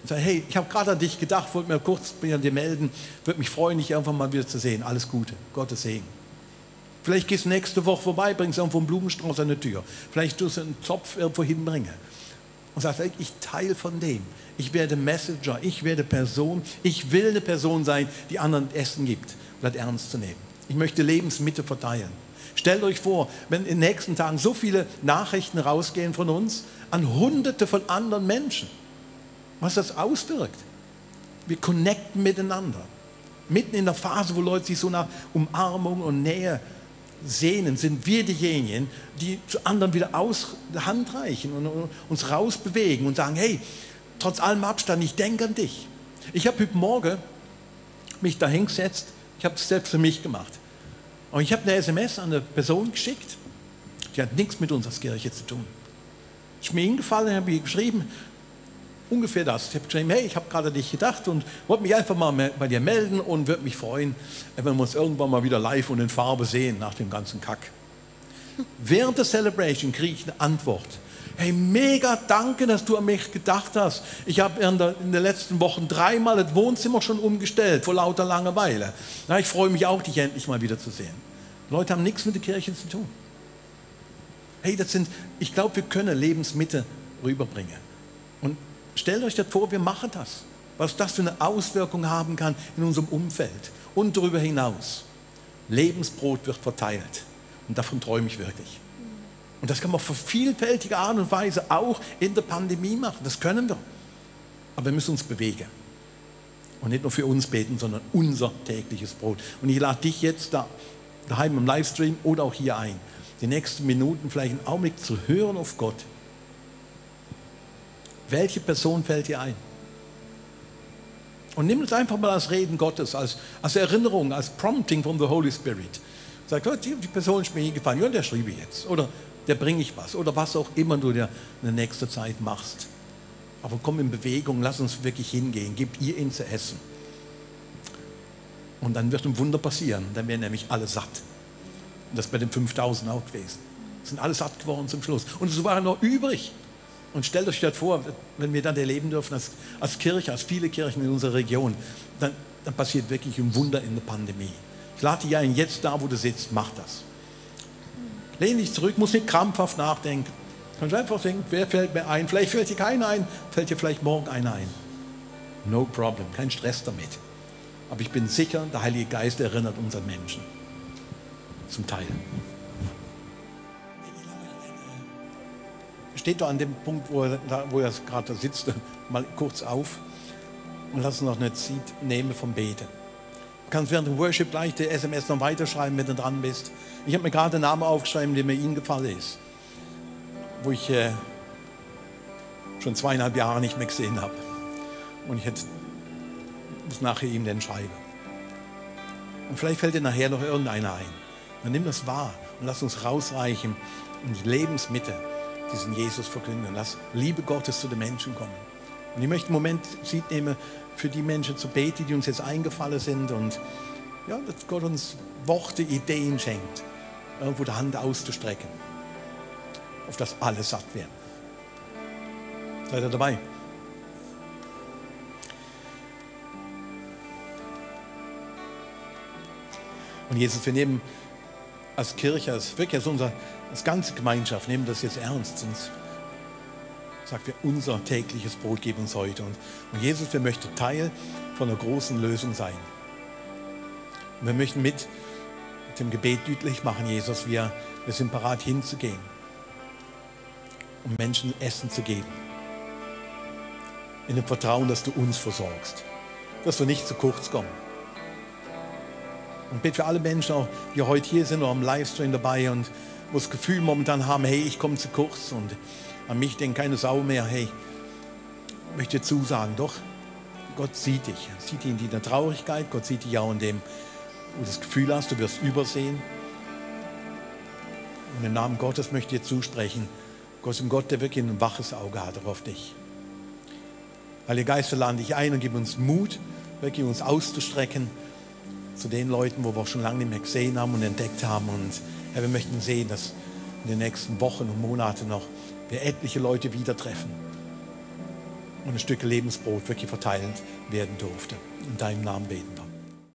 Und sag, hey, ich habe gerade an dich gedacht, wollte mir kurz bei dir melden, würde mich freuen, dich irgendwann mal wieder zu sehen. Alles Gute, Gottes Segen. Vielleicht gehst du nächste Woche vorbei, bringst irgendwo einen Blumenstrauß an die Tür. Vielleicht tust du einen Zopf irgendwo hinbringen. Und sagst, ich teile von dem. Ich werde Messenger, ich werde Person, ich will eine Person sein, die anderen Essen gibt. Das ernst zu nehmen. Ich möchte Lebensmittel verteilen. Stellt euch vor, wenn in den nächsten Tagen so viele Nachrichten rausgehen von uns an Hunderte von anderen Menschen, was das auswirkt. Wir connecten miteinander. Mitten in der Phase, wo Leute sich so nach Umarmung und Nähe sehnen, sind wir diejenigen, die zu anderen wieder die Hand reichen und uns rausbewegen und sagen, hey, trotz allem Abstand, ich denke an dich. Ich habe heute Morgen mich da hingesetzt, ich habe es selbst für mich gemacht. Und ich habe eine SMS an eine Person geschickt, die hat nichts mit uns als Kirche zu tun. Ist mir hingefallen, habe ich geschrieben, ungefähr das. Ich habe geschrieben, hey, ich habe gerade an dich gedacht und wollte mich einfach mal bei dir melden und würde mich freuen, wenn wir uns irgendwann mal wieder live und in Farbe sehen nach dem ganzen Kack. Während der Celebration kriege ich eine Antwort. Hey, mega danke, dass du an mich gedacht hast. Ich habe in den letzten Wochen 3-mal das Wohnzimmer schon umgestellt, vor lauter Langeweile. Na, ich freue mich auch, dich endlich mal wieder zu sehen. Leute haben nichts mit der Kirche zu tun. Hey, ich glaube, wir können Lebensmittel rüberbringen. Und stellt euch das vor, wir machen das. Was das für eine Auswirkung haben kann in unserem Umfeld und darüber hinaus. Lebensbrot wird verteilt. Und davon träume ich wirklich. Und das kann man auf vielfältige Art und Weise auch in der Pandemie machen. Das können wir. Aber wir müssen uns bewegen. Und nicht nur für uns beten, sondern unser tägliches Brot. Und ich lade dich jetzt daheim im Livestream oder auch hier ein, die nächsten Minuten vielleicht einen Augenblick zu hören auf Gott. Welche Person fällt dir ein? Und nimm es einfach mal als Reden Gottes, als Erinnerung, als Prompting from the Holy Spirit. Sag, die Person ist mir hier gefallen, ja, der schriebe ich jetzt. Oder der bringe ich was. Oder was auch immer du dir in der nächsten Zeit machst. Aber komm in Bewegung, lass uns wirklich hingehen. Gib ihr ihn zu essen. Und dann wird ein Wunder passieren. Dann werden nämlich alle satt. Und das bei den 5000 auch gewesen. Sind alle satt geworden zum Schluss. Und es waren noch übrig. Und stellt euch das vor, wenn wir dann erleben dürfen, als Kirche, als viele Kirchen in unserer Region, dann passiert wirklich ein Wunder in der Pandemie. Ich lade dich ein, jetzt da, wo du sitzt, mach das. Lehn dich zurück, muss nicht krampfhaft nachdenken. Kannst einfach denken, wer fällt mir ein? Vielleicht fällt dir keiner ein, fällt dir vielleicht morgen einer ein. No problem, kein Stress damit. Aber ich bin sicher, der Heilige Geist erinnert unseren Menschen. Zum Teil. Steht doch an dem Punkt, wo er gerade sitzt, mal kurz auf und lass uns noch eine Zeit nehmen vom Beten. Du kannst während dem Worship gleich die SMS noch weiterschreiben, wenn du dran bist. Ich habe mir gerade einen Namen aufgeschrieben, der mir Ihnen gefallen ist, wo ich schon 2,5 Jahre nicht mehr gesehen habe. Und ich muss nachher ihm den schreiben. Und vielleicht fällt dir nachher noch irgendeiner ein. Dann nimm das wahr und lass uns rausreichen in die Lebensmitte, diesen Jesus verkünden. Lass Liebe Gottes zu den Menschen kommen. Und ich möchte einen Moment Zeit nehmen, für die Menschen zu beten, die uns jetzt eingefallen sind. Und ja, dass Gott uns Worte, Ideen schenkt, irgendwo die Hand auszustrecken, auf das alle satt werden. Seid ihr dabei? Und Jesus, wir nehmen als Kirche, als ganze Gemeinschaft, nehmen das jetzt ernst. Sonst sagt wir, unser tägliches Brot gib uns heute. Und Jesus, wir möchten Teil von einer großen Lösung sein. Und wir möchten mit dem Gebet deutlich machen, Jesus, wir sind bereit hinzugehen, um Menschen Essen zu geben. in dem Vertrauen, dass du uns versorgst, dass wir nicht zu kurz kommen. Und bitte für alle Menschen, auch, die heute hier sind oder am Livestream dabei und wo das Gefühl momentan haben, hey, ich komme zu kurz und an mich denkt keine Sau mehr, hey, ich möchte dir zusagen, doch, Gott sieht dich. Er sieht dich in deiner Traurigkeit, Gott sieht dich auch in dem, wo du das Gefühl hast, du wirst übersehen. Und im Namen Gottes möchte ich dir zusprechen, Gott ist ein Gott, der wirklich ein waches Auge hat auf dich. Heiliger Geist, wir laden dich ein und gib uns Mut, wirklich uns auszustrecken zu den Leuten, wo wir schon lange nicht mehr gesehen haben und entdeckt haben. Und Herr, wir möchten sehen, dass in den nächsten Wochen und Monaten noch wir etliche Leute wieder treffen und ein Stück Lebensbrot wirklich verteilt werden durfte. In deinem Namen beten wir.